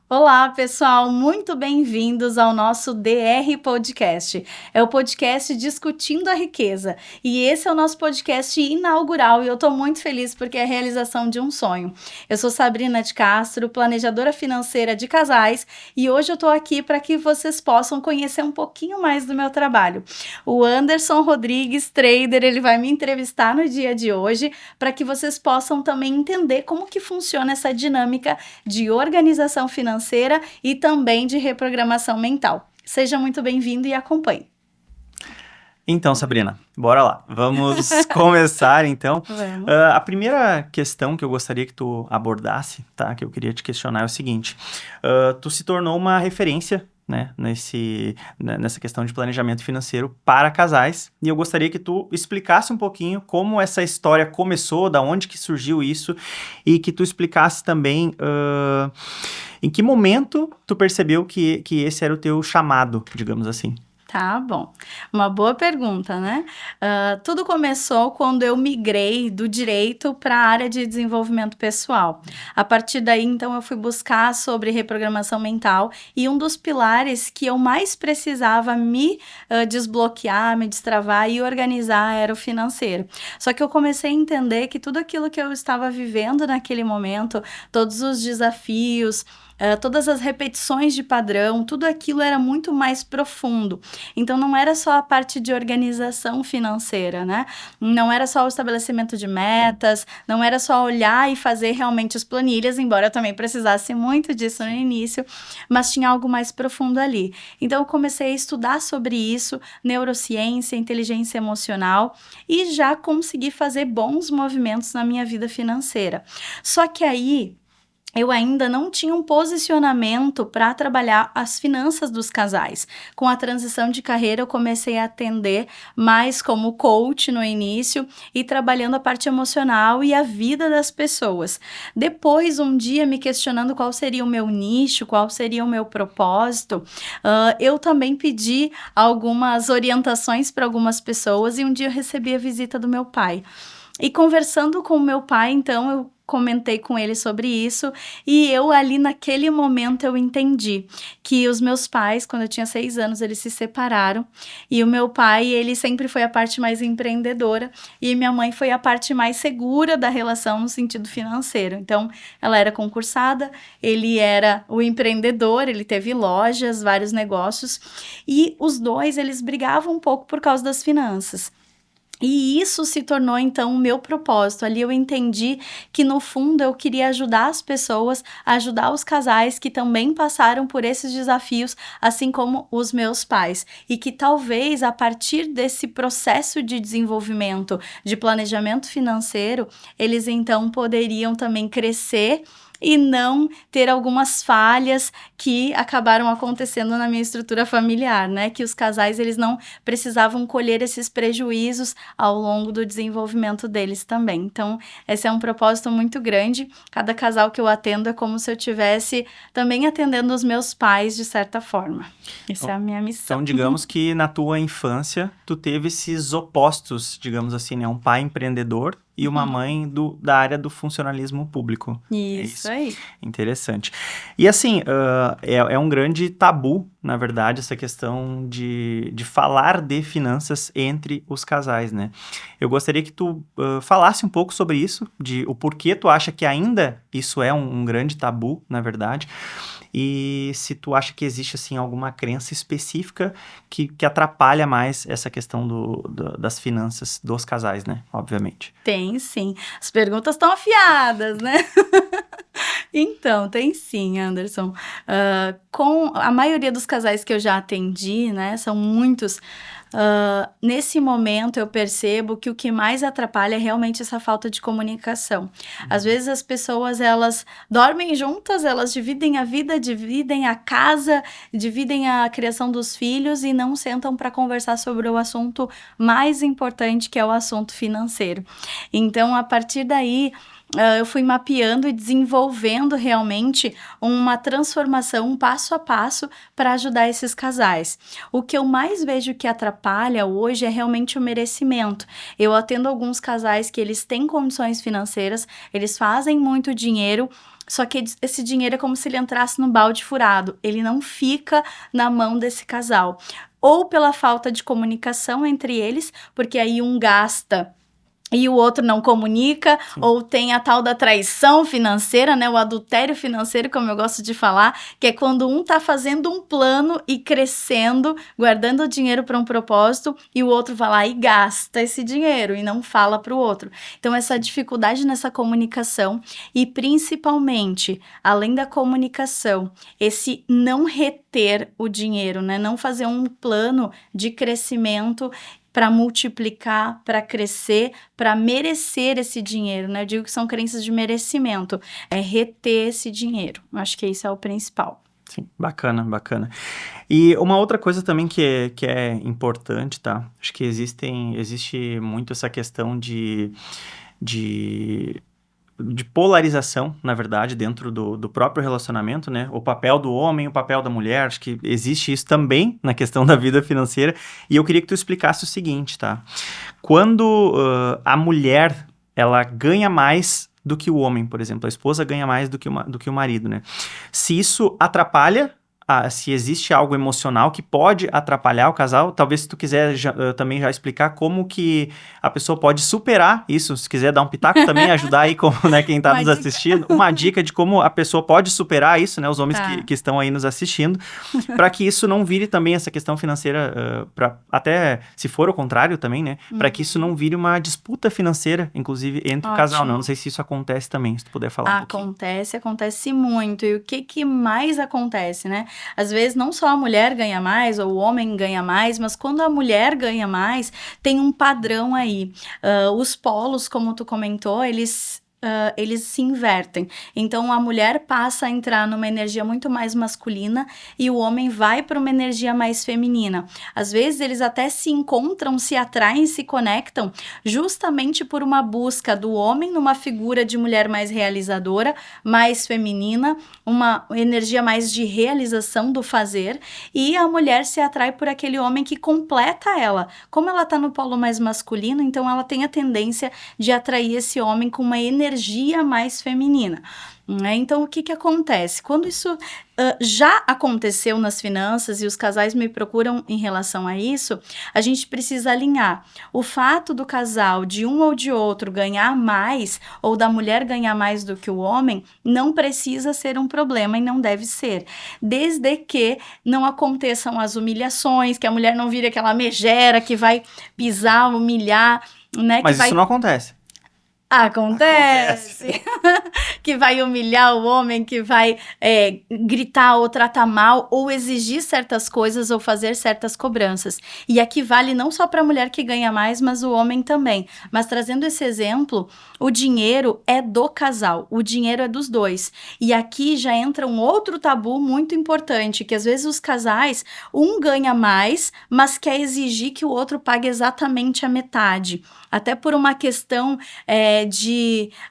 Olá, pessoal, muito bem-vindos ao nosso DR Podcast. É o podcast Discutindo a Riqueza. E esse é o nosso podcast inaugural e eu estou muito feliz porque é a realização de um sonho. Eu sou Sabrina de Castro, planejadora financeira de casais, e hoje eu estou aqui para que vocês possam conhecer um pouquinho mais do meu trabalho. O Anderson Rodrigues, trader, ele vai me entrevistar no dia de hoje para que vocês possam também entender como que funciona essa dinâmica de organização financeira e também de reprogramação mental. Seja muito bem-vindo e acompanhe. Então, Sabrina, bora lá. Vamos começar, então. Vamos. A primeira questão que eu gostaria que tu abordasse, tá? Que eu queria te questionar é o seguinte. Tu se tornou uma referência, né? Nessa questão de planejamento financeiro para casais. E eu gostaria que tu explicasse um pouquinho como essa história começou, da onde que surgiu isso, e que tu explicasse também em que momento tu percebeu que esse era o teu chamado, digamos assim. Tá bom. Uma boa pergunta, né? Tudo começou quando eu migrei do direito para a área de desenvolvimento pessoal. A partir daí, então, eu fui buscar sobre reprogramação mental e um dos pilares que eu mais precisava me desbloquear, me destravar e organizar era o financeiro. Só que eu comecei a entender que tudo aquilo que eu estava vivendo naquele momento, todos os desafios, todas as repetições de padrão, tudo aquilo era muito mais profundo. Então, não era só a parte de organização financeira, né? Não era só o estabelecimento de metas, não era só olhar e fazer realmente as planilhas, embora eu também precisasse muito disso no início, mas tinha algo mais profundo ali. Então, eu comecei a estudar sobre isso, neurociência, inteligência emocional, e já consegui fazer bons movimentos na minha vida financeira. Só que aí, eu ainda não tinha um posicionamento para trabalhar as finanças dos casais. Com a transição de carreira, eu comecei a atender mais como coach no início e trabalhando a parte emocional e a vida das pessoas. Depois, um dia, me questionando qual seria o meu nicho, qual seria o meu propósito, eu também pedi algumas orientações para algumas pessoas e um dia eu recebi a visita do meu pai. E conversando com o meu pai, então, eu comentei com ele sobre isso e eu ali naquele momento eu entendi que os meus pais, quando eu tinha 6 anos, eles se separaram e o meu pai, ele sempre foi a parte mais empreendedora e minha mãe foi a parte mais segura da relação no sentido financeiro. Então, ela era concursada, ele era o empreendedor, ele teve lojas, vários negócios e os dois, eles brigavam um pouco por causa das finanças. E isso se tornou, então, o meu propósito. Ali eu entendi que, no fundo, eu queria ajudar as pessoas, ajudar os casais que também passaram por esses desafios, assim como os meus pais. E que talvez, a partir desse processo de desenvolvimento, de planejamento financeiro, eles, então, poderiam também crescer e não ter algumas falhas que acabaram acontecendo na minha estrutura familiar, né? Que os casais, eles não precisavam colher esses prejuízos ao longo do desenvolvimento deles também. Então, esse é um propósito muito grande. Cada casal que eu atendo é como se eu estivesse também atendendo os meus pais, de certa forma. Essa é a minha missão. Então, digamos que na tua infância, tu teve esses opostos, digamos assim, né? Um pai empreendedor e uma mãe da área do funcionalismo público. Isso aí. Interessante. E assim, é um grande tabu, na verdade, essa questão de falar de finanças entre os casais, né? Eu gostaria que tu falasse um pouco sobre isso, de o porquê tu acha que ainda isso é um grande tabu, na verdade, e se tu acha que existe, assim, alguma crença específica que atrapalha mais essa questão das finanças dos casais, né? Obviamente. Tem sim. As perguntas estão afiadas, né? Então, tem sim, Anderson. Com a maioria dos casais que eu já atendi, né, são muitos. Nesse momento eu percebo que o que mais atrapalha é realmente essa falta de comunicação. Às vezes as pessoas, elas dormem juntas, elas dividem a vida, dividem a casa, dividem a criação dos filhos e não sentam para conversar sobre o assunto mais importante, que é o assunto financeiro. Então, a partir daí, eu fui mapeando e desenvolvendo realmente uma transformação, um passo a passo para ajudar esses casais. O que eu mais vejo que atrapalha hoje é realmente o merecimento. Eu atendo alguns casais que eles têm condições financeiras, eles fazem muito dinheiro, só que esse dinheiro é como se ele entrasse no balde furado, ele não fica na mão desse casal. Ou pela falta de comunicação entre eles, porque aí um gasta e o outro não comunica, ou tem a tal da traição financeira, né, o adultério financeiro, como eu gosto de falar, que é quando um tá fazendo um plano e crescendo, guardando dinheiro para um propósito, e o outro vai lá e gasta esse dinheiro e não fala para o outro. Então, essa dificuldade nessa comunicação e, principalmente, além da comunicação, esse não reter o dinheiro, né, não fazer um plano de crescimento para multiplicar, para crescer, para merecer esse dinheiro, né? Eu digo que são crenças de merecimento, é reter esse dinheiro. Eu acho que isso é o principal. Sim, bacana, bacana. E uma outra coisa também que é importante, tá? Acho que existe muito essa questão de polarização, na verdade, dentro do próprio relacionamento, né? O papel do homem, o papel da mulher, acho que existe isso também na questão da vida financeira. E eu queria que tu explicasse o seguinte, tá? Quando a mulher, ela ganha mais do que o homem, por exemplo, a esposa ganha mais do que o marido, né? Se isso atrapalha, se existe algo emocional que pode atrapalhar o casal, talvez se tu quiser também já explicar como que a pessoa pode superar isso, se quiser dar um pitaco também, ajudar aí como, né, quem tá nos assistindo, uma dica de como a pessoa pode superar isso, né, os homens que estão aí nos assistindo, para que isso não vire também essa questão financeira, até se for o contrário também, né, para que isso não vire uma disputa financeira, inclusive, entre o casal, não sei se isso acontece também, se tu puder falar um pouquinho. Acontece muito, e o que mais acontece, né? Às vezes não só a mulher ganha mais ou o homem ganha mais, mas quando a mulher ganha mais, tem um padrão aí. Os polos, como tu comentou, eles se invertem. Então, a mulher passa a entrar numa energia muito mais masculina e o homem vai para uma energia mais feminina. Às vezes, eles até se encontram, se atraem, se conectam justamente por uma busca do homem numa figura de mulher mais realizadora, mais feminina, uma energia mais de realização do fazer, e a mulher se atrai por aquele homem que completa ela. Como ela está no polo mais masculino, então ela tem a tendência de atrair esse homem com uma energia mais feminina. Então, o que acontece? Quando isso já aconteceu nas finanças e os casais me procuram em relação a isso, a gente precisa alinhar. O fato do casal, de um ou de outro, ganhar mais, ou da mulher ganhar mais do que o homem, não precisa ser um problema e não deve ser. Desde que não aconteçam as humilhações, que a mulher não vire aquela megera que vai pisar, humilhar, né? Mas isso não acontece. Acontece. Que vai humilhar o homem, que vai gritar ou tratar mal, ou exigir certas coisas ou fazer certas cobranças. E aqui vale não só para a mulher que ganha mais, mas o homem também. Mas trazendo esse exemplo, o dinheiro é do casal, o dinheiro é dos dois. E aqui já entra um outro tabu muito importante, que às vezes os casais, um ganha mais, mas quer exigir que o outro pague exatamente a metade. Até por uma questão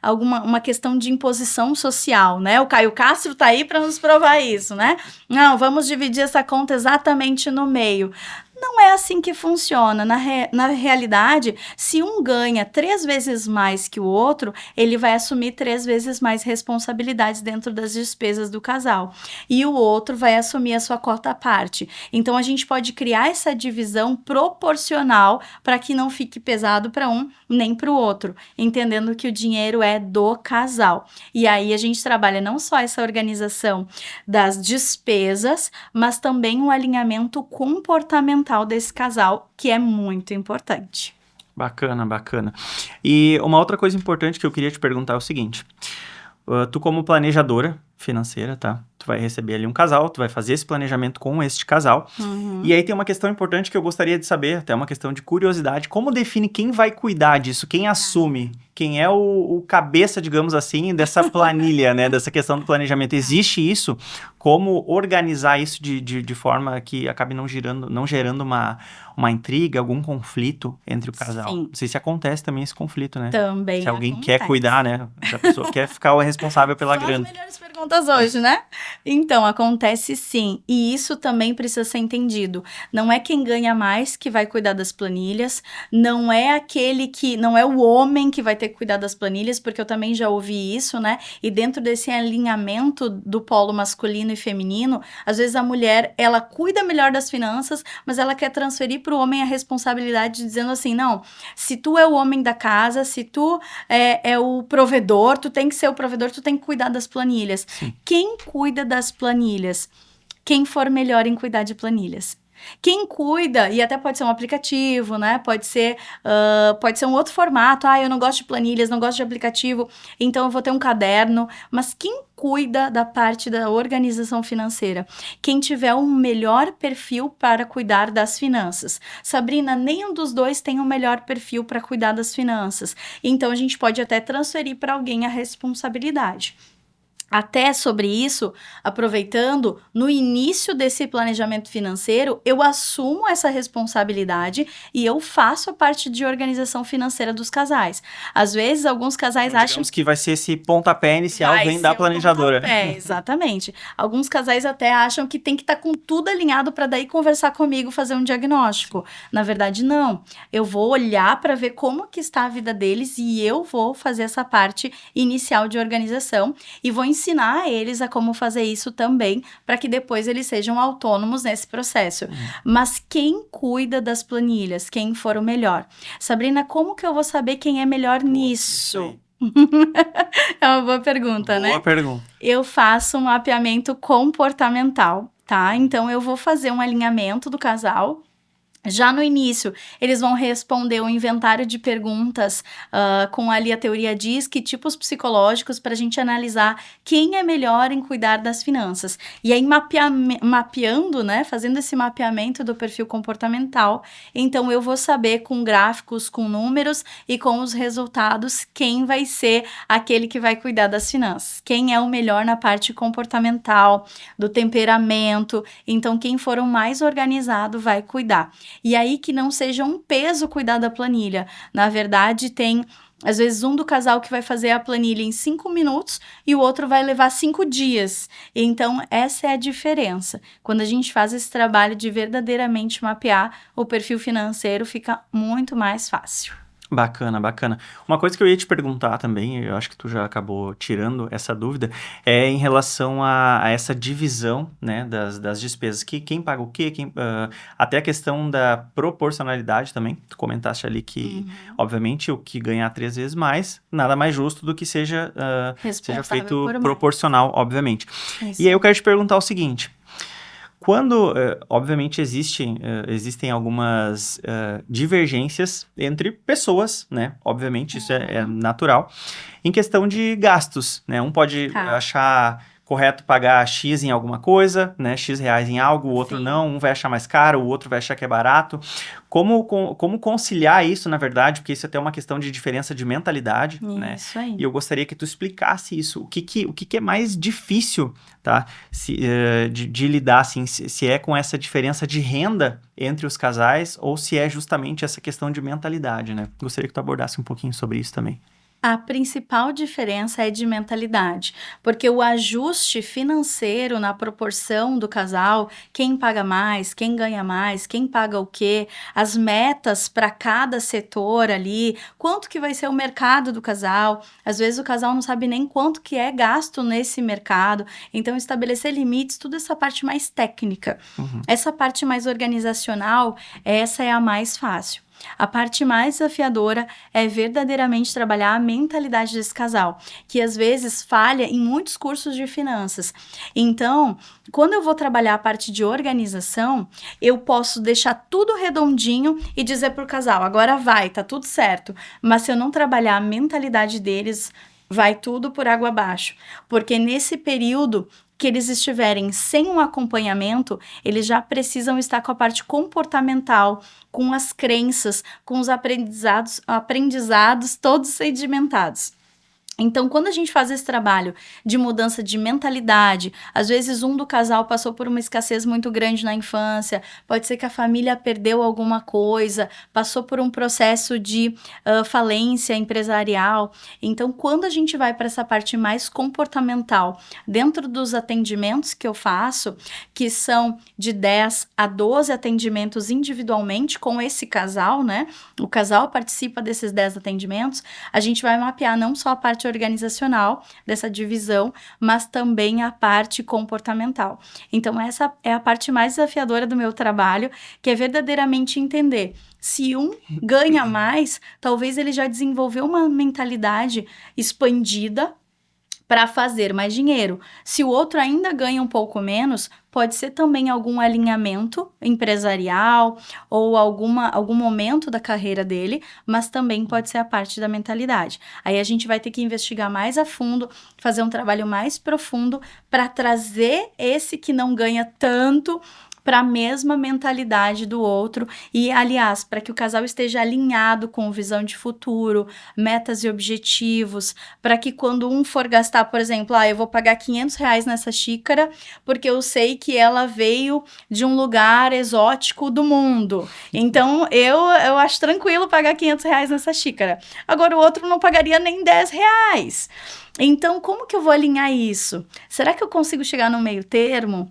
uma questão de imposição social, né? O Caio Castro tá aí para nos provar isso, né? Não, vamos dividir essa conta exatamente no meio. Não é assim que funciona. Na realidade, se um ganha 3 vezes mais que o outro, ele vai assumir 3 vezes mais responsabilidades dentro das despesas do casal. E o outro vai assumir a sua cota à parte. Então, a gente pode criar essa divisão proporcional para que não fique pesado para um nem para o outro, entendendo que o dinheiro é do casal. E aí, a gente trabalha não só essa organização das despesas, mas também o alinhamento comportamental desse casal, que é muito importante. Bacana, bacana. E uma outra coisa importante que eu queria te perguntar é o seguinte. Tu como planejadora financeira, tá? Tu vai receber ali um casal, tu vai fazer esse planejamento com este casal. E aí tem uma questão importante que eu gostaria de saber, até uma questão de curiosidade. Como define quem vai cuidar disso? Quem assume? Quem é o cabeça, digamos assim, dessa planilha, né? Dessa questão do planejamento. Existe isso? como organizar isso de forma que acabe não gerando uma intriga, algum conflito entre o casal. Sim. Não sei se acontece também esse conflito, né? Também Se alguém acontece. quer cuidar, né? Se a pessoa quer ficar o responsável pela Só as grana. melhores perguntas hoje, né? Então, acontece sim. E isso também precisa ser entendido. Não é quem ganha mais que vai cuidar das planilhas, não é não é o homem que vai ter que cuidar das planilhas, porque eu também já ouvi isso, né? E dentro desse alinhamento do polo masculino e feminino, às vezes a mulher, ela cuida melhor das finanças, mas ela quer transferir para o homem a responsabilidade, dizendo assim, não, se tu é o homem da casa, se tu é o provedor, tu tem que ser o provedor, tu tem que cuidar das planilhas. Sim. Quem cuida das planilhas? Quem for melhor em cuidar de planilhas. Quem cuida, e até pode ser um aplicativo, né? Pode ser um outro formato. Eu não gosto de planilhas, não gosto de aplicativo, então eu vou ter um caderno. Mas quem cuida da parte da organização financeira? Quem tiver um melhor perfil para cuidar das finanças. Sabrina, nenhum dos dois tem um melhor perfil para cuidar das finanças. Então a gente pode até transferir para alguém a responsabilidade. Até sobre isso, aproveitando, no início desse planejamento financeiro, eu assumo essa responsabilidade e eu faço a parte de organização financeira dos casais. Às vezes, alguns casais Então, acham digamos que vai ser esse pontapé inicial, vem da planejadora. Exatamente. Alguns casais até acham que tem que estar com tudo alinhado para daí conversar comigo, fazer um diagnóstico. Na verdade, não. Eu vou olhar para ver como que está a vida deles e eu vou fazer essa parte inicial de organização e vou ensinar eles a como fazer isso também, para que depois eles sejam autônomos nesse processo. Mas quem cuida das planilhas? Quem for o melhor? Sabrina, como que eu vou saber quem é melhor nisso? É uma boa pergunta, né? Boa pergunta. Eu faço um mapeamento comportamental, tá? Então, eu vou fazer um alinhamento do casal. Já no início, eles vão responder um inventário de perguntas com ali a teoria diz que tipos psicológicos para a gente analisar quem é melhor em cuidar das finanças. E aí, mapeando, né, fazendo esse mapeamento do perfil comportamental, então eu vou saber com gráficos, com números e com os resultados quem vai ser aquele que vai cuidar das finanças. Quem é o melhor na parte comportamental, do temperamento. Então, quem for o mais organizado vai cuidar. E aí que não seja um peso cuidar da planilha. Na verdade, tem, às vezes, um do casal que vai fazer a planilha em 5 minutos e o outro vai levar 5 dias. Então, essa é a diferença. Quando a gente faz esse trabalho de verdadeiramente mapear o perfil financeiro, fica muito mais fácil. Bacana, bacana. Uma coisa que eu ia te perguntar também, eu acho que tu já acabou tirando essa dúvida, é em relação a essa divisão, né, das despesas. Quem paga o quê? Até a questão da proporcionalidade também. Tu comentaste ali que, obviamente, o que ganhar 3 vezes mais, nada mais justo do que seja feito proporcional, obviamente. Isso. E aí eu quero te perguntar o seguinte. Quando, obviamente, existem algumas divergências entre pessoas, né? Obviamente, isso é natural. Em questão de gastos, né? Um pode achar correto pagar X em alguma coisa, né? X reais em algo, o outro não. Um vai achar mais caro, o outro vai achar que é barato. Como conciliar isso, na verdade? Porque isso é até uma questão de diferença de mentalidade, né? Isso aí. E eu gostaria que tu explicasse isso. O que é mais difícil, tá? De lidar, assim, se é com essa diferença de renda entre os casais ou se é justamente essa questão de mentalidade, né? Gostaria que tu abordasse um pouquinho sobre isso também. A principal diferença é de mentalidade, porque o ajuste financeiro na proporção do casal, quem paga mais, quem ganha mais, quem paga o quê, as metas para cada setor ali, quanto que vai ser o mercado do casal, às vezes o casal não sabe nem quanto que é gasto nesse mercado, então estabelecer limites, tudo essa parte mais técnica. Essa parte mais organizacional, essa é a mais fácil. A parte mais desafiadora é verdadeiramente trabalhar a mentalidade desse casal, que às vezes falha em muitos cursos de finanças. Então, quando eu vou trabalhar a parte de organização, eu posso deixar tudo redondinho e dizer para o casal, agora vai, tá tudo certo. Mas se eu não trabalhar a mentalidade deles, vai tudo por água abaixo. Porque nesse período que eles estiverem sem um acompanhamento, eles já precisam estar com a parte comportamental, com as crenças, com os aprendizados todos sedimentados. Então, quando a gente faz esse trabalho de mudança de mentalidade, às vezes um do casal passou por uma escassez muito grande na infância, pode ser que a família perdeu alguma coisa, passou por um processo de falência empresarial. Então, quando a gente vai para essa parte mais comportamental, dentro dos atendimentos que eu faço, que são de 10 a 12 atendimentos individualmente com esse casal, né? O casal participa desses 10 atendimentos, a gente vai mapear não só a parte organizacional dessa divisão, mas também a parte comportamental. Então, essa é a parte mais desafiadora do meu trabalho, que é verdadeiramente entender se um ganha mais, talvez ele já desenvolveu uma mentalidade expandida para fazer mais dinheiro. Se o outro ainda ganha um pouco menos, pode ser também algum alinhamento empresarial ou algum momento da carreira dele, mas também pode ser a parte da mentalidade. Aí a gente vai ter que investigar mais a fundo, fazer um trabalho mais profundo para trazer esse que não ganha tanto para a mesma mentalidade do outro e, aliás, para que o casal esteja alinhado com visão de futuro, metas e objetivos, para que quando um for gastar, por exemplo, eu vou pagar R$500 nessa xícara porque eu sei que ela veio de um lugar exótico do mundo. Então, eu acho tranquilo pagar R$500 nessa xícara. Agora, o outro não pagaria nem R$10. Então, como que eu vou alinhar isso? Será que eu consigo chegar no meio termo?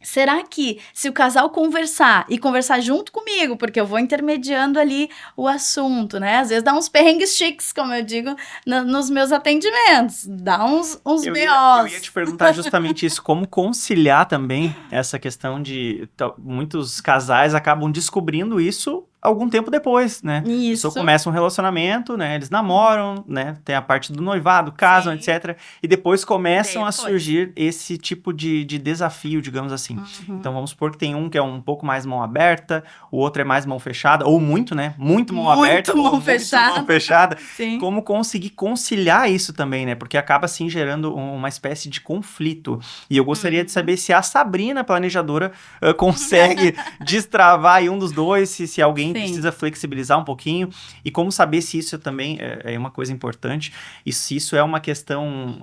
Será que se o casal conversar e conversar junto comigo, porque eu vou intermediando ali o assunto, né? Às vezes dá uns perrengues chiques, como eu digo, nos meus atendimentos. Dá uns BOs. Eu ia te perguntar justamente isso, como conciliar também essa questão de... Muitos casais acabam descobrindo isso algum tempo depois, né? Isso. Só começa um relacionamento, né? Eles namoram, né? Tem a parte do noivado, casam, etc. E depois começam a surgir esse tipo de desafio, digamos assim. Uhum. Então, vamos supor que tem um que é um pouco mais mão aberta, o outro é mais mão fechada, ou muito, né? Muito mão aberta, mão ou fechada. muito mão fechada. Sim. Como conseguir conciliar isso também, né? Porque acaba, assim, gerando uma espécie de conflito. E eu gostaria de saber se a Sabrina, planejadora, consegue destravar aí um dos dois, se alguém precisa flexibilizar um pouquinho, e como saber se isso também é uma coisa importante, e se isso é uma questão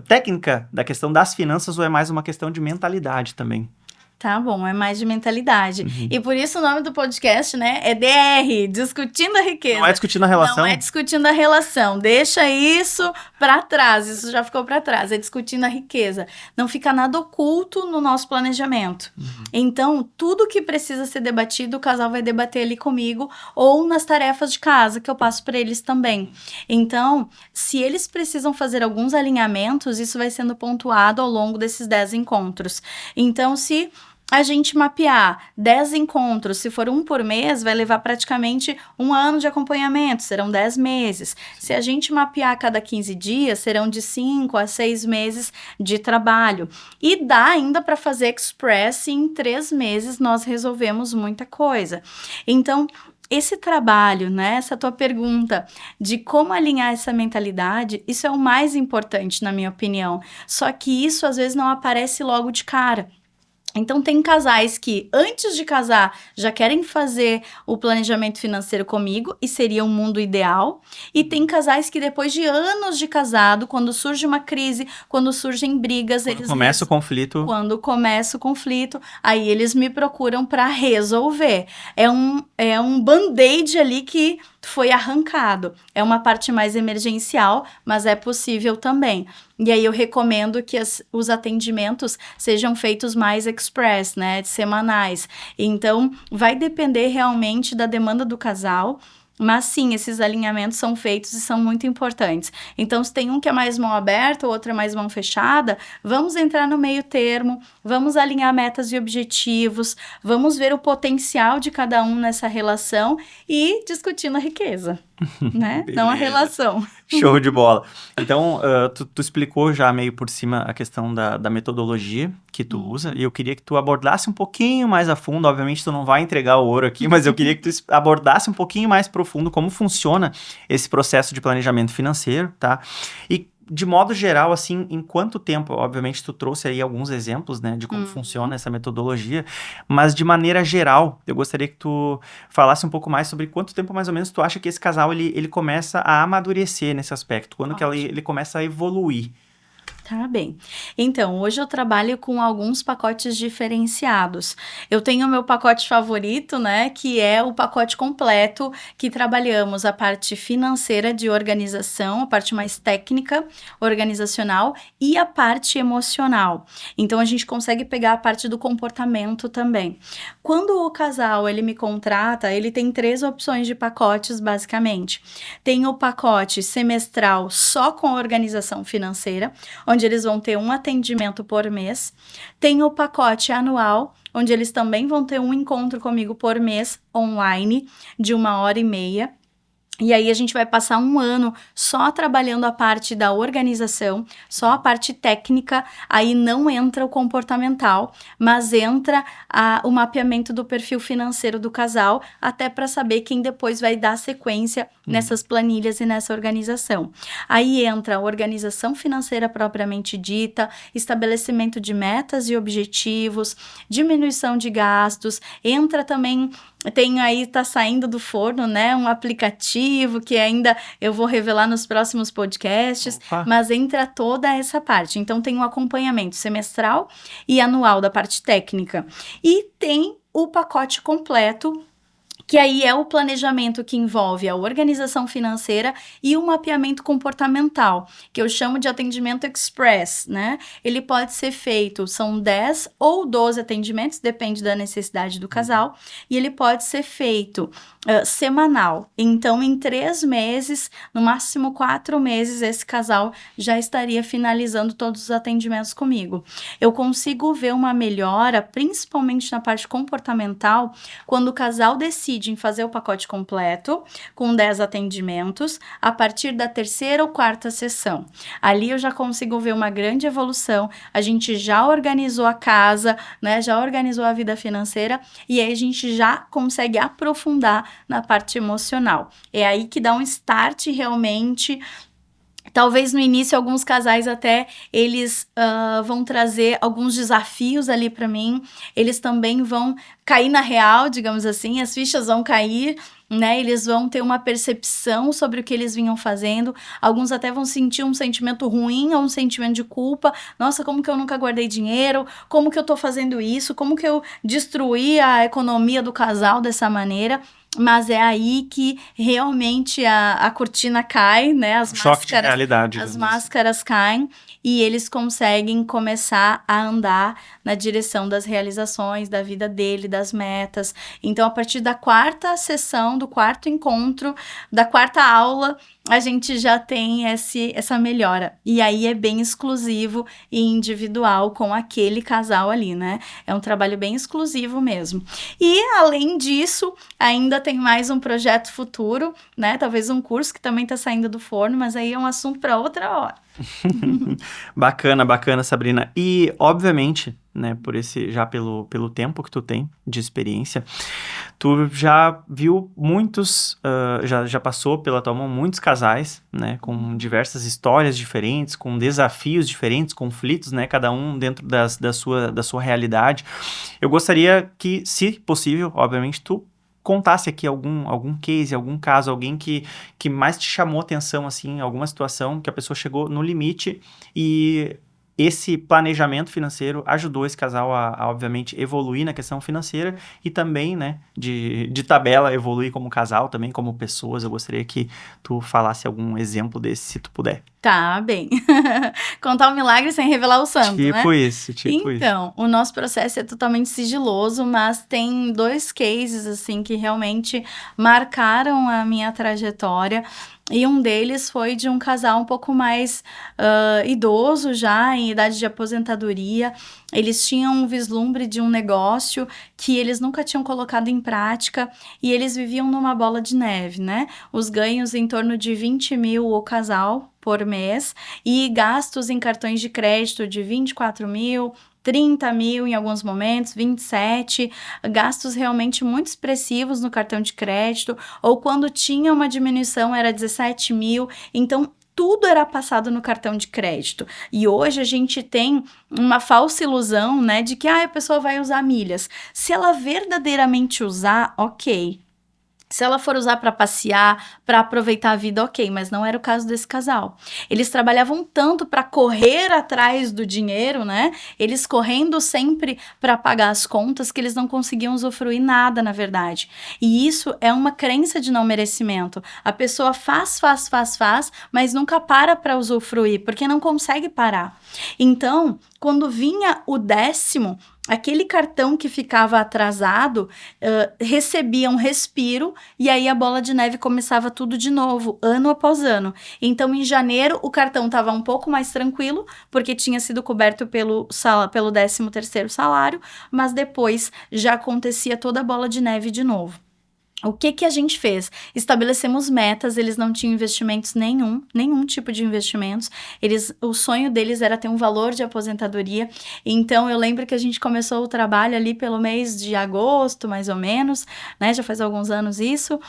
técnica da questão das finanças ou é mais uma questão de mentalidade também. Tá bom, é mais de mentalidade. Uhum. E por isso o nome do podcast, né, é DR, Discutindo a Riqueza. Não é discutindo a relação? Não é discutindo a relação. Deixa isso pra trás, isso já ficou pra trás. É discutindo a riqueza. Não fica nada oculto no nosso planejamento. Uhum. Então, tudo que precisa ser debatido, o casal vai debater ali comigo ou nas tarefas de casa que eu passo pra eles também. Então, se eles precisam fazer alguns alinhamentos, isso vai sendo pontuado ao longo desses 10 encontros. Então, se a gente mapear 10 encontros, se for um por mês, vai levar praticamente 1 ano de acompanhamento, serão 10 meses. Se a gente mapear cada 15 dias, serão de 5 a 6 meses de trabalho. E dá ainda para fazer express, e em 3 meses nós resolvemos muita coisa. Então, esse trabalho, né, essa tua pergunta de como alinhar essa mentalidade, isso é o mais importante, na minha opinião. Só que isso, às vezes, não aparece logo de cara. Então, tem casais que, antes de casar, já querem fazer o planejamento financeiro comigo, e seria um mundo ideal. E tem casais que, depois de anos de casado, quando surge uma crise, quando surgem brigas... Quando começa o conflito... Quando começa o conflito, aí eles me procuram para resolver. É um band-aid ali que foi arrancado. É uma parte mais emergencial, mas é possível também. E aí eu recomendo que os atendimentos sejam feitos mais express, né, semanais. Então, vai depender realmente da demanda do casal, mas sim, esses alinhamentos são feitos e são muito importantes. Então, se tem um que é mais mão aberta, o outro é mais mão fechada, vamos entrar no meio termo, vamos alinhar metas e objetivos, vamos ver o potencial de cada um nessa relação e discutindo a riqueza, né? Não a relação. Show de bola. Então, tu explicou já meio por cima a questão da metodologia que tu usa, e eu queria que tu abordasse um pouquinho mais a fundo. Obviamente, tu não vai entregar o ouro aqui, mas eu queria que tu abordasse um pouquinho mais profundo como funciona esse processo de planejamento financeiro, tá? E de modo geral, assim, em quanto tempo, obviamente tu trouxe aí alguns exemplos, né, de como funciona essa metodologia, mas de maneira geral, eu gostaria que tu falasse um pouco mais sobre quanto tempo mais ou menos tu acha que esse casal, ele começa a amadurecer nesse aspecto, quando que ele começa a evoluir. Tá bem. Então, hoje eu trabalho com alguns pacotes diferenciados. Eu tenho o meu pacote favorito, né, que é o pacote completo, que trabalhamos a parte financeira de organização, a parte mais técnica, organizacional e a parte emocional. Então, a gente consegue pegar a parte do comportamento também. Quando o casal, ele me contrata, ele tem 3 opções de pacotes, basicamente. Tem o pacote semestral só com organização financeira, onde eles vão ter um atendimento por mês. Tem o pacote anual, onde eles também vão ter um encontro comigo por mês, online, de 1h30. E aí a gente vai passar 1 ano só trabalhando a parte da organização, só a parte técnica, aí não entra o comportamental, mas entra o mapeamento do perfil financeiro do casal, até para saber quem depois vai dar sequência nessas planilhas e nessa organização. Aí entra a organização financeira propriamente dita, estabelecimento de metas e objetivos, diminuição de gastos, entra também... tá saindo do forno, né, um aplicativo que ainda eu vou revelar nos próximos podcasts, mas entra toda essa parte. Então, tem um acompanhamento semestral e anual da parte técnica. E tem o pacote completo, que aí é o planejamento que envolve a organização financeira e o mapeamento comportamental, que eu chamo de atendimento express, né? Ele pode ser feito, são 10 ou 12 atendimentos, depende da necessidade do casal, e ele pode ser feito semanal. Então, em 3 meses, no máximo 4 meses, esse casal já estaria finalizando todos os atendimentos comigo. Eu consigo ver uma melhora, principalmente na parte comportamental, quando o casal decide em fazer o pacote completo, com 10 atendimentos, a partir da 3ª ou 4ª sessão. Ali eu já consigo ver uma grande evolução, a gente já organizou a casa, né, já organizou a vida financeira, e aí a gente já consegue aprofundar na parte emocional. É aí que dá um start realmente. Talvez no início alguns casais até eles vão trazer alguns desafios ali para mim, eles também vão cair na real, digamos assim, as fichas vão cair, né? Eles vão ter uma percepção sobre o que eles vinham fazendo, alguns até vão sentir um sentimento ruim ou um sentimento de culpa, nossa, como que eu nunca guardei dinheiro, como que eu tô fazendo isso, como que eu destruí a economia do casal dessa maneira. Mas é aí que realmente a cortina cai, né? As choque de realidade. As máscaras caem e eles conseguem começar a andar na direção das realizações, da vida dele, das metas. Então, a partir da 4ª sessão, do 4º encontro, da 4ª aula, a gente já tem essa melhora. E aí é bem exclusivo e individual com aquele casal ali, né? É um trabalho bem exclusivo mesmo. E, além disso, ainda tem mais um projeto futuro, né? Talvez um curso que também está saindo do forno, mas aí é um assunto para outra hora. Bacana, Sabrina. E, obviamente, né, pelo tempo que tu tem de experiência, tu já viu muitos, já passou pela tua mão muitos casais, né, com diversas histórias diferentes, com desafios diferentes, conflitos, né, cada um dentro da sua realidade. Eu gostaria que, se possível, obviamente, tu contasse aqui algum case, algum caso, alguém que mais te chamou atenção, assim, alguma situação que a pessoa chegou no limite e esse planejamento financeiro ajudou esse casal a obviamente, evoluir na questão financeira e também, né, de tabela, evoluir como casal também, como pessoas. Eu gostaria que tu falasse algum exemplo desse, se tu puder. Tá, bem. Contar um milagre sem revelar o santo, né? Tipo isso. Então, o nosso processo é totalmente sigiloso, mas tem 2 cases, assim, que realmente marcaram a minha trajetória. E um deles foi de um casal um pouco mais idoso já, em idade de aposentadoria. Eles tinham um vislumbre de um negócio que eles nunca tinham colocado em prática e eles viviam numa bola de neve, né? Os ganhos em torno de 20 mil o casal por mês e gastos em cartões de crédito de 24 mil, 30 mil em alguns momentos, 27, gastos realmente muito expressivos no cartão de crédito, ou quando tinha uma diminuição era 17 mil, então tudo era passado no cartão de crédito. E hoje a gente tem uma falsa ilusão, né, de que a pessoa vai usar milhas. Se ela verdadeiramente usar, ok. Se ela for usar para passear, para aproveitar a vida, ok, mas não era o caso desse casal. Eles trabalhavam tanto para correr atrás do dinheiro, né? Eles correndo sempre para pagar as contas, que eles não conseguiam usufruir nada, na verdade. E isso é uma crença de não merecimento. A pessoa faz, mas nunca para usufruir, porque não consegue parar. Então, quando vinha o 10º, aquele cartão que ficava atrasado recebia um respiro e aí a bola de neve começava tudo de novo, ano após ano. Então, em janeiro, o cartão estava um pouco mais tranquilo, porque tinha sido coberto pelo 13º salário, mas depois já acontecia toda a bola de neve de novo. O que a gente fez? Estabelecemos metas, eles não tinham investimentos nenhum tipo de investimentos. O sonho deles era ter um valor de aposentadoria. Então, eu lembro que a gente começou o trabalho ali pelo mês de agosto, mais ou menos, né? Já faz alguns anos isso.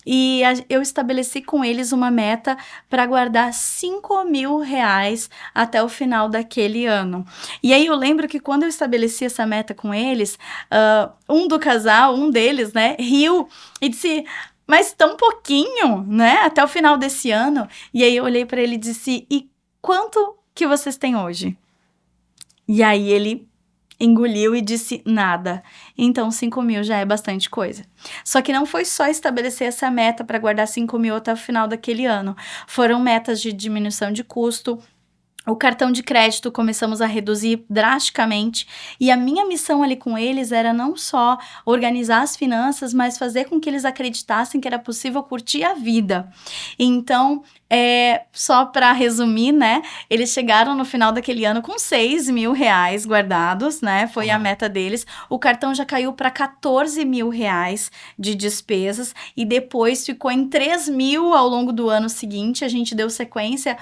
E eu estabeleci com eles uma meta para guardar R$ 5.000 até o final daquele ano. E aí eu lembro que quando eu estabeleci essa meta com eles, um deles, né, riu e disse, mas tão pouquinho, né, até o final desse ano. E aí eu olhei para ele e disse, e quanto que vocês têm hoje? E aí ele engoliu e disse nada. Então, 5.000 já é bastante coisa. Só que não foi só estabelecer essa meta para guardar 5.000 até o final daquele ano. Foram metas de diminuição de custo. O cartão de crédito começamos a reduzir drasticamente e a minha missão ali com eles era não só organizar as finanças, mas fazer com que eles acreditassem que era possível curtir a vida. Então, só para resumir, né, eles chegaram no final daquele ano com R$ 6.000 guardados, né, foi a meta deles. O cartão já caiu para R$ 14.000 de despesas e depois ficou em 3.000 ao longo do ano seguinte. A gente deu sequência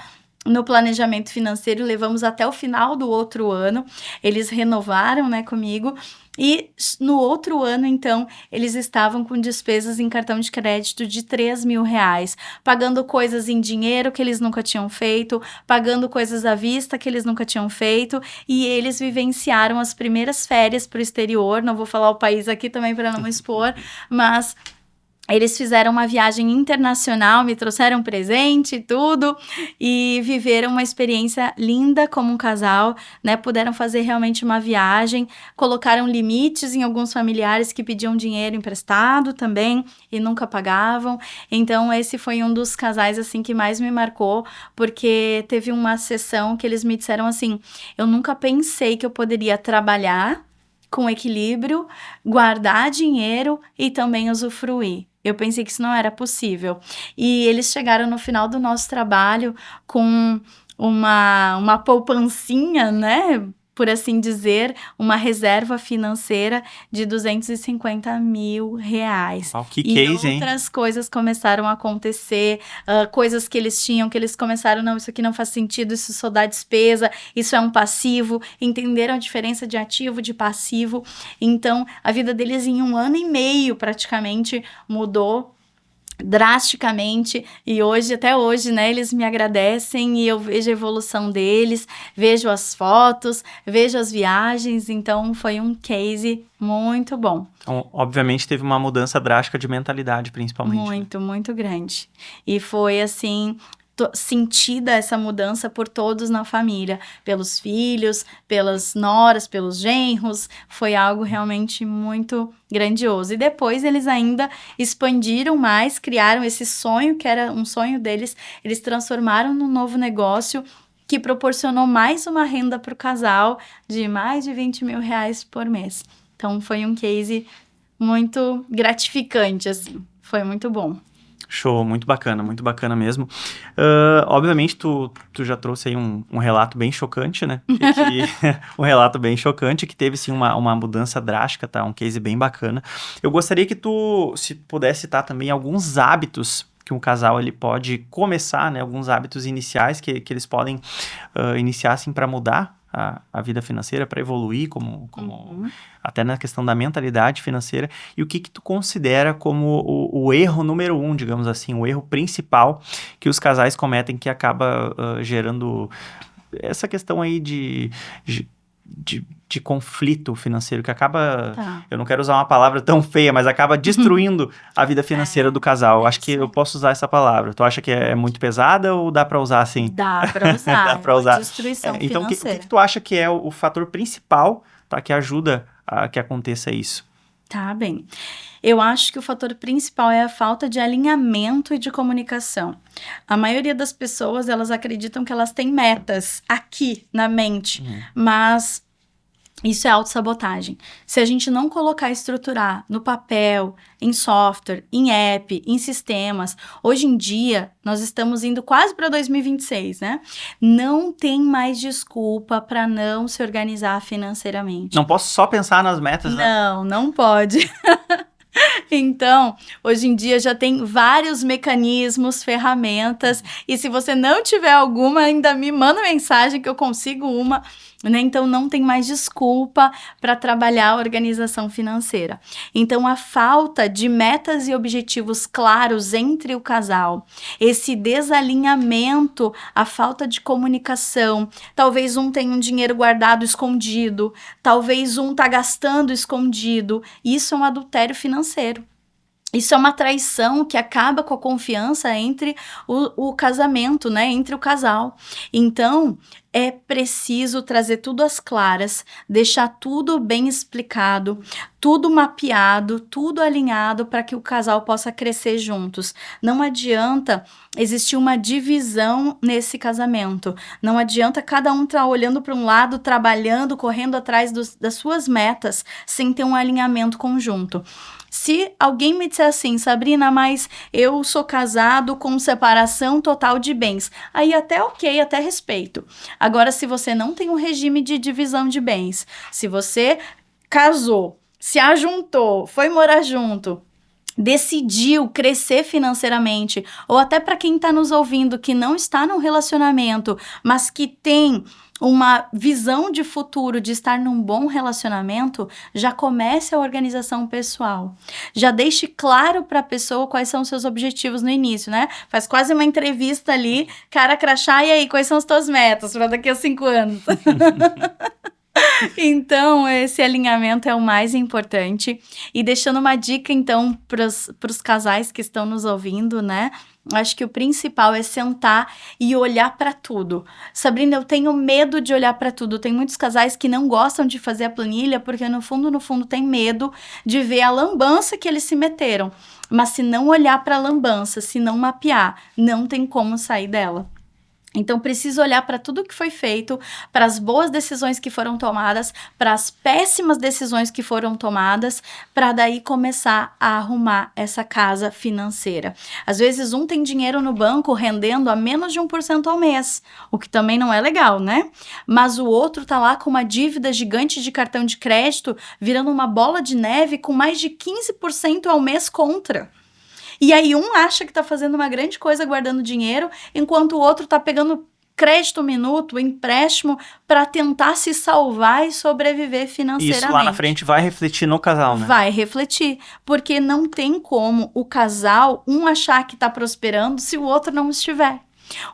no planejamento financeiro, levamos até o final do outro ano, eles renovaram, né, comigo, e no outro ano, então, eles estavam com despesas em cartão de crédito de R$ 3.000, pagando coisas em dinheiro que eles nunca tinham feito, pagando coisas à vista que eles nunca tinham feito, e eles vivenciaram as primeiras férias para o exterior, não vou falar o país aqui também para não expor, mas eles fizeram uma viagem internacional, me trouxeram presente e tudo, e viveram uma experiência linda como um casal, né? Puderam fazer realmente uma viagem, colocaram limites em alguns familiares que pediam dinheiro emprestado também e nunca pagavam. Então, esse foi um dos casais, assim, que mais me marcou, porque teve uma sessão que eles me disseram assim, eu nunca pensei que eu poderia trabalhar com equilíbrio, guardar dinheiro e também usufruir. Eu pensei que isso não era possível. E eles chegaram no final do nosso trabalho com uma poupancinha, né? Por assim dizer, uma reserva financeira de R$ 250.000. Que E case, hein? outras coisas começaram a acontecer, coisas que eles tinham, que eles começaram, não, isso aqui não faz sentido, isso só dá despesa, isso é um passivo, entenderam a diferença de ativo, de passivo. Então, a vida deles em 1 ano e meio, praticamente, mudou drasticamente, e até hoje, né, eles me agradecem e eu vejo a evolução deles, vejo as fotos, vejo as viagens, então foi um case muito bom. Então, obviamente, teve uma mudança drástica de mentalidade, principalmente. Muito, muito grande. E foi assim, sentida essa mudança por todos na família, pelos filhos, pelas noras, pelos genros, foi algo realmente muito grandioso. E depois eles ainda expandiram mais, criaram esse sonho, que era um sonho deles, eles transformaram num novo negócio que proporcionou mais uma renda para o casal de mais de R$ 20.000 por mês. Então, foi um case muito gratificante, assim, foi muito bom. Show, muito bacana mesmo. Obviamente, tu já trouxe aí um relato bem chocante, né? Um relato bem chocante, que teve, sim, uma mudança drástica, tá? Um case bem bacana. Eu gostaria que tu, se pudesse citar também alguns hábitos que um casal ele pode começar, né? Alguns hábitos iniciais que eles podem iniciar, assim, para mudar a vida financeira, para evoluir como Uhum. até na questão da mentalidade financeira, e o que tu considera como o erro número um, digamos assim, o erro principal que os casais cometem, que acaba gerando essa questão aí de conflito financeiro, que acaba, Tá. eu não quero usar uma palavra tão feia, mas acaba destruindo a vida financeira do casal. Acho que isso eu aí. posso usar essa palavra. Tu acha que é muito pesada ou dá pra usar assim? Dá para Dá usar, é pra uma usar. destruição Então, o que financeira. tu acha que é o fator principal, tá, que ajuda a que aconteça isso? Tá bem. Eu acho que o fator principal é a falta de alinhamento e de comunicação. A maioria das pessoas, elas acreditam que elas têm metas aqui na mente, mas isso é autossabotagem. Se a gente não colocar e estruturar no papel, em software, em app, em sistemas, hoje em dia nós estamos indo quase para 2026, né? Não tem mais desculpa para não se organizar financeiramente. Não posso só pensar nas metas, né? Não, não pode. Então, hoje em dia já tem vários mecanismos, ferramentas, e se você não tiver alguma, ainda me manda mensagem que eu consigo uma, né? Então não tem mais desculpa para trabalhar a organização financeira. Então a falta de metas e objetivos claros entre o casal, esse desalinhamento, a falta de comunicação, talvez um tenha um dinheiro guardado escondido, talvez um tá gastando escondido, isso é um adultério financeiro. Isso é uma traição que acaba com a confiança entre o casamento, né? Entre o casal. Então, é preciso trazer tudo às claras, deixar tudo bem explicado, tudo mapeado, tudo alinhado para que o casal possa crescer juntos. Não adianta existir uma divisão nesse casamento. Não adianta cada um estar olhando para um lado, trabalhando, correndo atrás das suas metas, sem ter um alinhamento conjunto. Se alguém me disser assim, Sabrina, mas eu sou casado com separação total de bens, aí até ok, até respeito. Agora, se você não tem um regime de divisão de bens, se você casou, se ajuntou, foi morar junto, decidiu crescer financeiramente, ou até para quem está nos ouvindo que não está num relacionamento, mas que tem uma visão de futuro de estar num bom relacionamento, já comece a organização pessoal. Já deixe claro para a pessoa quais são os seus objetivos no início, né? Faz quase uma entrevista ali, cara crachá, e aí, quais são as tuas metas para daqui a 5 anos? Então, esse alinhamento é o mais importante. E deixando uma dica, então, para os casais que estão nos ouvindo, né? Acho que o principal é sentar e olhar para tudo. Sabrina, eu tenho medo de olhar para tudo. Tem muitos casais que não gostam de fazer a planilha porque, no fundo, tem medo de ver a lambança que eles se meteram. Mas se não olhar para a lambança, se não mapear, não tem como sair dela. Então, preciso olhar para tudo que foi feito, para as boas decisões que foram tomadas, para as péssimas decisões que foram tomadas, para daí começar a arrumar essa casa financeira. Às vezes, um tem dinheiro no banco rendendo a menos de 1% ao mês, o que também não é legal, né? Mas o outro tá lá com uma dívida gigante de cartão de crédito, virando uma bola de neve com mais de 15% ao mês contra. E aí um acha que tá fazendo uma grande coisa guardando dinheiro, enquanto o outro tá pegando crédito minuto, empréstimo, para tentar se salvar e sobreviver financeiramente. Isso lá na frente vai refletir no casal, né? Vai refletir, porque não tem como o casal, um achar que tá prosperando se o outro não estiver.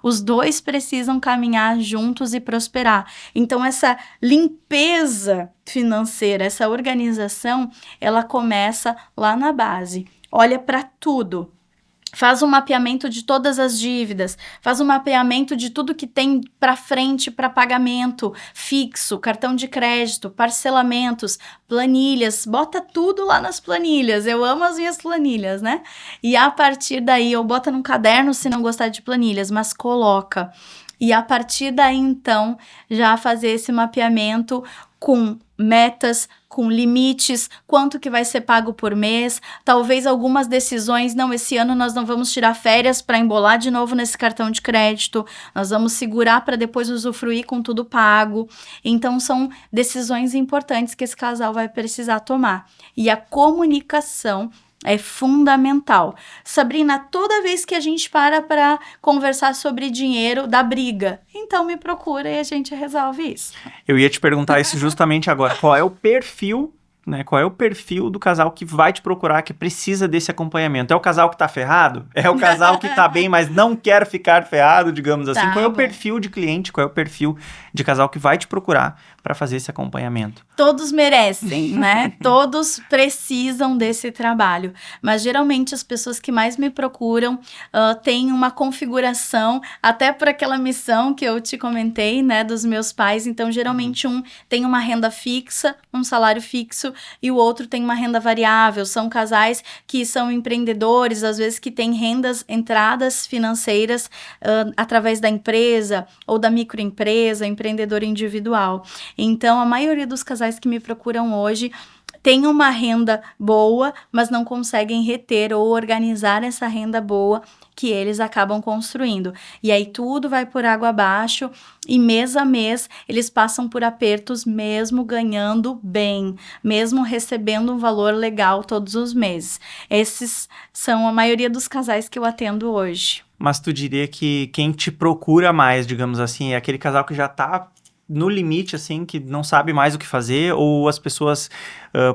Os dois precisam caminhar juntos e prosperar. Então, essa limpeza financeira, essa organização, ela começa lá na base. Olha para tudo. Faz um mapeamento de todas as dívidas, faz um mapeamento de tudo que tem para frente para pagamento, fixo, cartão de crédito, parcelamentos, planilhas, bota tudo lá nas planilhas. Eu amo as minhas planilhas, né? E a partir daí, ou bota num caderno se não gostar de planilhas, mas coloca. E a partir daí, então, já fazer esse mapeamento com metas, com limites, quanto que vai ser pago por mês, talvez algumas decisões, não, esse ano nós não vamos tirar férias para embolar de novo nesse cartão de crédito, nós vamos segurar para depois usufruir com tudo pago. Então, são decisões importantes que esse casal vai precisar tomar. E a comunicação É fundamental. Sabrina, toda vez que a gente para conversar sobre dinheiro, dá briga. Então me procura e a gente resolve isso. Eu ia te perguntar isso justamente agora. Qual é o perfil, né? Qual é o perfil do casal que vai te procurar, que precisa desse acompanhamento? É o casal que tá ferrado? É o casal que tá bem, mas não quer ficar ferrado, digamos assim? Tá Qual é o bom. perfil de cliente, qual é o perfil de casal que vai te procurar para fazer esse acompanhamento? Todos merecem, né? Todos precisam desse trabalho. Mas geralmente as pessoas que mais me procuram têm uma configuração, até por aquela missão que eu te comentei, né? Dos meus pais. Então, geralmente um tem uma renda fixa, um salário fixo, e o outro tem uma renda variável. São casais que são empreendedores, às vezes que têm entradas financeiras através da empresa ou da microempresa, empreendedor individual. Então, a maioria dos casais que me procuram hoje tem uma renda boa, mas não conseguem reter ou organizar essa renda boa que eles acabam construindo. E aí tudo vai por água abaixo e mês a mês eles passam por apertos mesmo ganhando bem, mesmo recebendo um valor legal todos os meses. Esses são a maioria dos casais que eu atendo hoje. Mas tu diria que quem te procura mais, digamos assim, é aquele casal que já tá no limite, assim, que não sabe mais o que fazer, ou as pessoas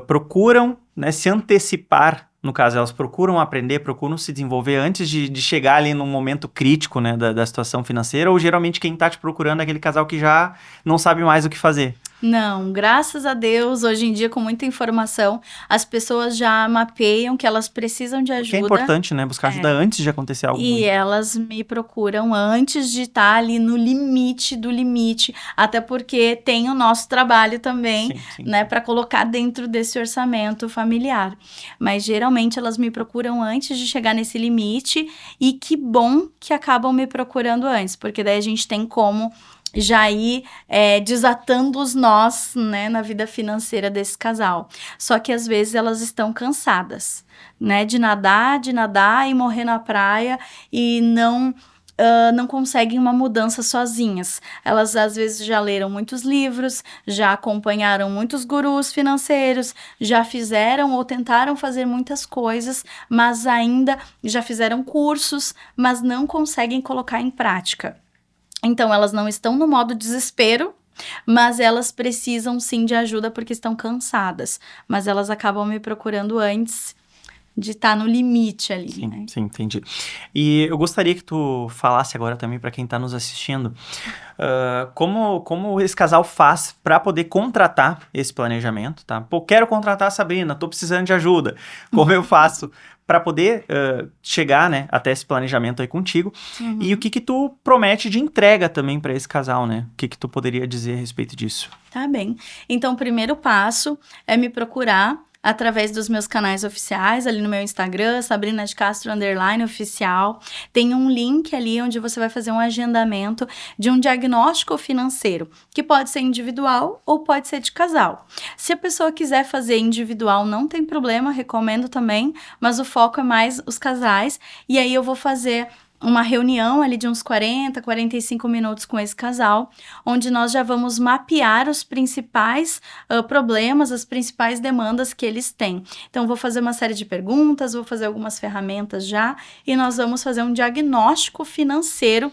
procuram, né, se antecipar, no caso, elas procuram aprender, procuram se desenvolver antes de chegar ali num momento crítico, né, da situação financeira, ou geralmente quem tá te procurando é aquele casal que já não sabe mais o que fazer? Não, graças a Deus, hoje em dia, com muita informação, as pessoas já mapeiam que elas precisam de Porque é ajuda. importante, né, buscar ajuda antes de acontecer algo E ruim. elas me procuram antes de estar ali no limite do limite, até porque tem o nosso trabalho também, Sim. né, para colocar dentro desse orçamento familiar. Mas geralmente elas me procuram antes de chegar nesse limite, e que bom que acabam me procurando antes, porque daí a gente tem como já ir desatando os nós, né, na vida financeira desse casal. Só que às vezes elas estão cansadas, né, de nadar e morrer na praia e não conseguem uma mudança sozinhas. Elas às vezes já leram muitos livros, já acompanharam muitos gurus financeiros, já fizeram ou tentaram fazer muitas coisas, mas ainda já fizeram cursos, mas não conseguem colocar em prática. Então, elas não estão no modo desespero, mas elas precisam sim de ajuda porque estão cansadas. Mas elas acabam me procurando antes de estar no limite ali, Sim, né? sim, entendi. E eu gostaria que tu falasse agora também para quem está nos assistindo, como esse casal faz para poder contratar esse planejamento, tá? Pô, quero contratar a Sabrina, tô precisando de ajuda. Como eu faço para poder chegar, né, até esse planejamento aí contigo? Uhum. E o que tu promete de entrega também para esse casal, né? O que tu poderia dizer a respeito disso? Tá bem. Então, o primeiro passo é me procurar através dos meus canais oficiais, ali no meu Instagram, Sabrina de Castro _oficial. Tem um link ali onde você vai fazer um agendamento de um diagnóstico financeiro, que pode ser individual ou pode ser de casal. Se a pessoa quiser fazer individual, não tem problema, recomendo também, mas o foco é mais os casais, e aí eu vou fazer uma reunião ali de uns 45 minutos com esse casal, onde nós já vamos mapear os principais problemas, as principais demandas que eles têm. Então, vou fazer uma série de perguntas, vou fazer algumas ferramentas já, e nós vamos fazer um diagnóstico financeiro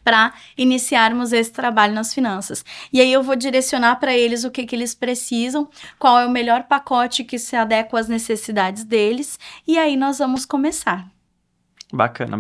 para iniciarmos esse trabalho nas finanças. E aí eu vou direcionar para eles o que eles precisam, qual é o melhor pacote que se adequa às necessidades deles, e aí nós vamos começar. Bacana.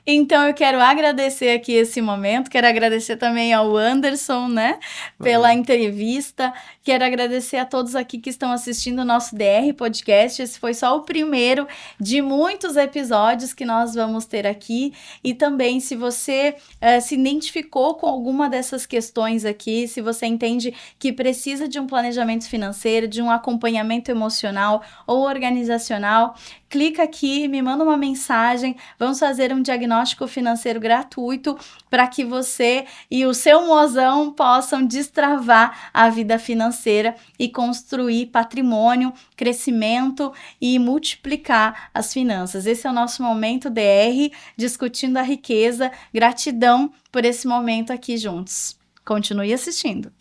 Então, eu quero agradecer aqui esse momento, quero agradecer também ao Anderson, né, pela entrevista, quero agradecer a todos aqui que estão assistindo o nosso DR Podcast. Esse foi só o primeiro de muitos episódios que nós vamos ter aqui, e também se você se identificou com alguma dessas questões aqui, se você entende que precisa de um planejamento financeiro, de um acompanhamento emocional ou organizacional, clica aqui, me manda uma mensagem, vamos fazer um diagnóstico financeiro gratuito para que você e o seu mozão possam destravar a vida financeira e construir patrimônio, crescimento e multiplicar as finanças. Esse é o nosso Momento DR, discutindo a riqueza. Gratidão por esse momento aqui juntos. Continue assistindo.